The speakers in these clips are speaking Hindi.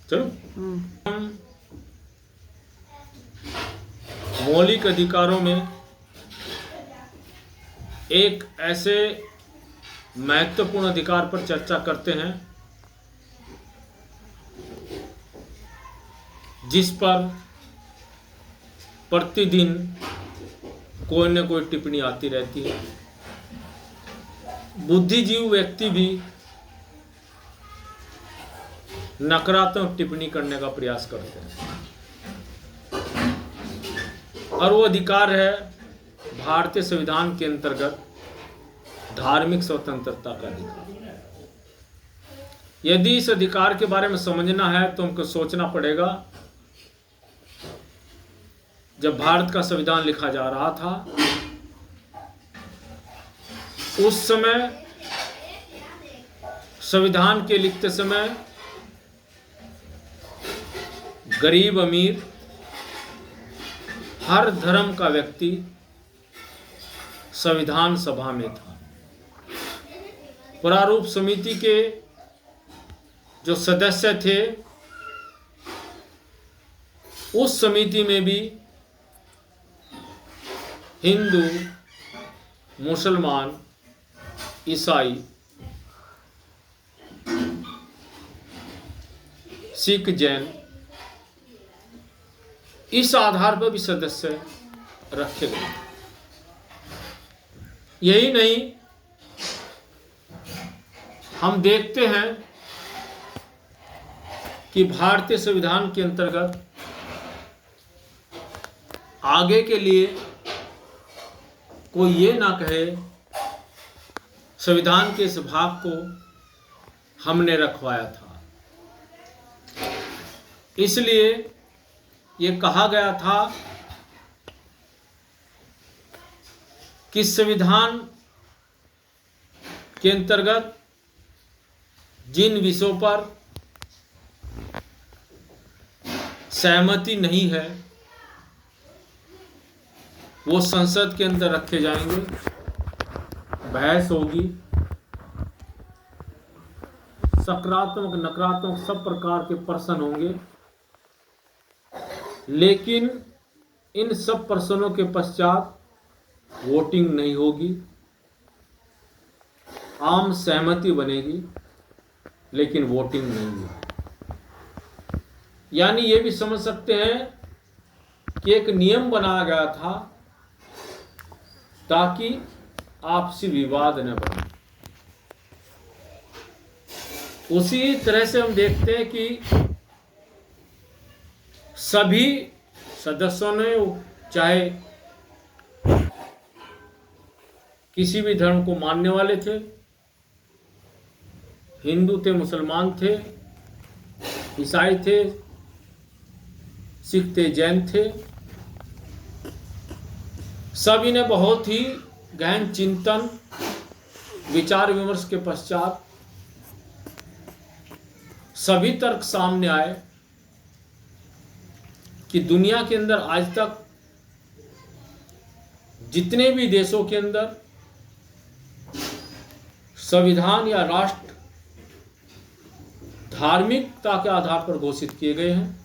चलो, हम मौलिक अधिकारों में एक ऐसे महत्वपूर्ण अधिकार पर चर्चा करते हैं जिस पर प्रतिदिन कोई न कोई टिप्पणी आती रहती है। बुद्धिजीवी व्यक्ति भी नकारात्मक टिप्पणी करने का प्रयास करते हैं, और वो अधिकार है भारतीय संविधान के अंतर्गत धार्मिक स्वतंत्रता का अधिकार। यदि इस अधिकार के बारे में समझना है तो हमको सोचना पड़ेगा, जब भारत का संविधान लिखा जा रहा था उस समय संविधान के लिखते समय गरीब अमीर हर धर्म का व्यक्ति संविधान सभा में था। प्रारूप समिति के जो सदस्य थे उस समिति में भी हिंदू, मुसलमान, ईसाई, सिख, जैन, इस आधार पर भी सदस्य रखे गए। यही नहीं, हम देखते हैं कि भारतीय संविधान के अंतर्गत आगे के लिए कोई ये ना कहे संविधान के इस भाग को हमने रखवाया था। इसलिए ये कहा गया था कि संविधान के अंतर्गत जिन विषयों पर सहमति नहीं है वो संसद के अंदर रखे जाएंगे, बहस होगी, सकारात्मक नकारात्मक सब प्रकार के प्रश्न होंगे, लेकिन इन सब प्रश्नों के पश्चात वोटिंग नहीं होगी, आम सहमति बनेगी लेकिन वोटिंग नहीं होगी। यानी ये भी समझ सकते हैं कि एक नियम बनाया गया था ताकि आपसी विवाद न बने। उसी तरह से हम देखते हैं कि सभी सदस्यों ने, चाहे किसी भी धर्म को मानने वाले थे, हिंदू थे, मुसलमान थे, ईसाई थे, सिख थे, जैन थे, सभी ने बहुत ही गहन चिंतन, विचार विमर्श के पश्चात सभी तर्क सामने आए कि दुनिया के अंदर आज तक जितने भी देशों के अंदर संविधान या राष्ट्र धार्मिकता के आधार पर घोषित किए गए हैं,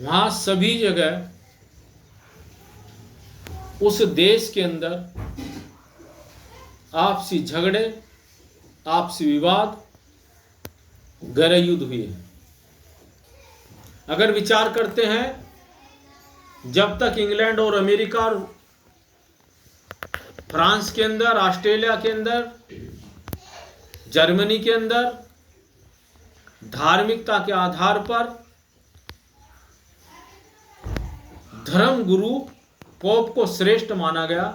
वहां सभी जगह उस देश के अंदर आपसी झगड़े, आपसी विवाद, गृह युद्ध हुए। अगर विचार करते हैं, जब तक इंग्लैंड और अमेरिका और फ्रांस के अंदर, ऑस्ट्रेलिया के अंदर, जर्मनी के अंदर धार्मिकता के आधार पर धर्म गुरु पोप को श्रेष्ठ माना गया,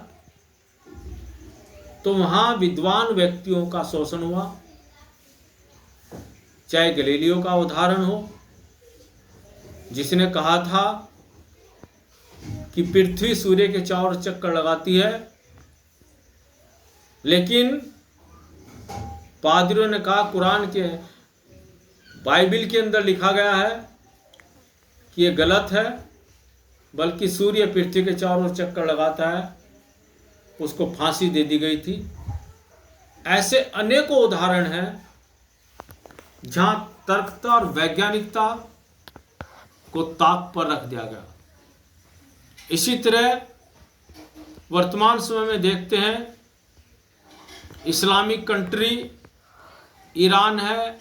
तो वहां विद्वान व्यक्तियों का शोषण हुआ। चाहे गैलीलियो का उदाहरण हो, जिसने कहा था कि पृथ्वी सूर्य के चारों चक्कर लगाती है, लेकिन पादरियों ने कहा कुरान के, बाइबिल के अंदर लिखा गया है कि ये गलत है, बल्कि सूर्य पृथ्वी के चारों ओर चक्कर लगाता है। उसको फांसी दे दी गई थी। ऐसे अनेकों उदाहरण हैं जहां तर्कता और वैज्ञानिकता को ताक पर रख दिया गया। इसी तरह वर्तमान समय में देखते हैं, इस्लामिक कंट्री ईरान है,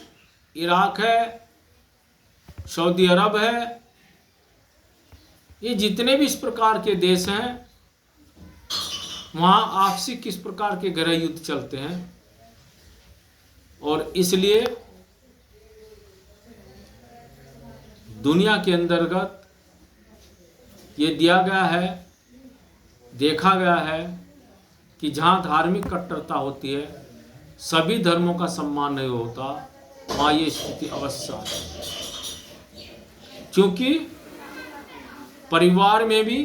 इराक है, सऊदी अरब है, ये जितने भी इस प्रकार के देश हैं, वहाँ आपसी किस प्रकार के गृह युद्ध चलते हैं। और इसलिए दुनिया के अंतर्गत ये दिया गया है, देखा गया है कि जहाँ धार्मिक कट्टरता होती है, सभी धर्मों का सम्मान नहीं होता, वहाँ ये स्थिति अवश्य है। क्योंकि परिवार में भी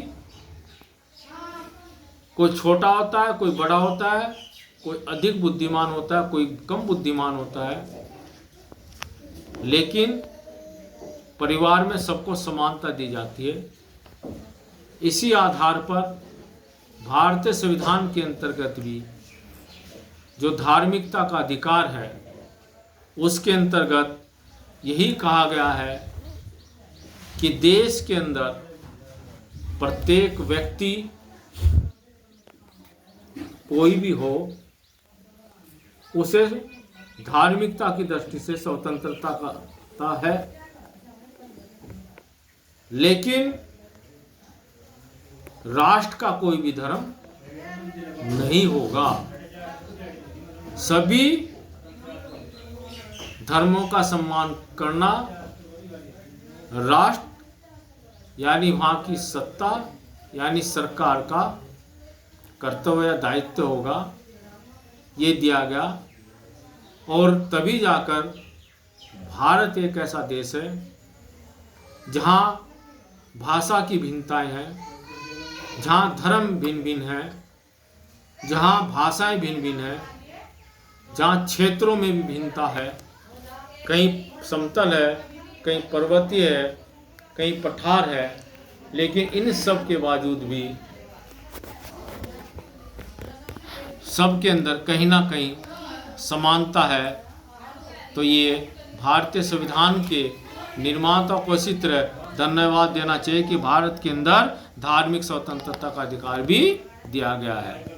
कोई छोटा होता है, कोई बड़ा होता है, कोई अधिक बुद्धिमान होता है, कोई कम बुद्धिमान होता है, लेकिन परिवार में सबको समानता दी जाती है। इसी आधार पर भारतीय संविधान के अंतर्गत भी जो धार्मिकता का अधिकार है, उसके अंतर्गत यही कहा गया है कि देश के अंदर प्रत्येक व्यक्ति कोई भी हो, उसे धार्मिकता की दृष्टि से स्वतंत्रता है, लेकिन राष्ट्र का कोई भी धर्म नहीं होगा। सभी धर्मों का सम्मान करना राष्ट्र यानी वहाँ की सत्ता यानी सरकार का कर्तव्य या दायित्व होगा, ये दिया गया। और तभी जाकर भारत एक ऐसा देश है जहाँ भाषा की भिन्नताएं हैं, जहाँ धर्म भिन्न भिन्न है, जहाँ भाषाएं भिन्न भिन्न है, जहाँ क्षेत्रों में भी भिन्नता है, कहीं समतल है, कहीं पर्वतीय है, कहीं पठार है, लेकिन इन सब के बावजूद भी सबके अंदर कहीं ना कहीं समानता है। तो ये भारतीय संविधान के निर्माता को इसी तरह धन्यवाद देना चाहिए कि भारत के अंदर धार्मिक स्वतंत्रता का अधिकार भी दिया गया है।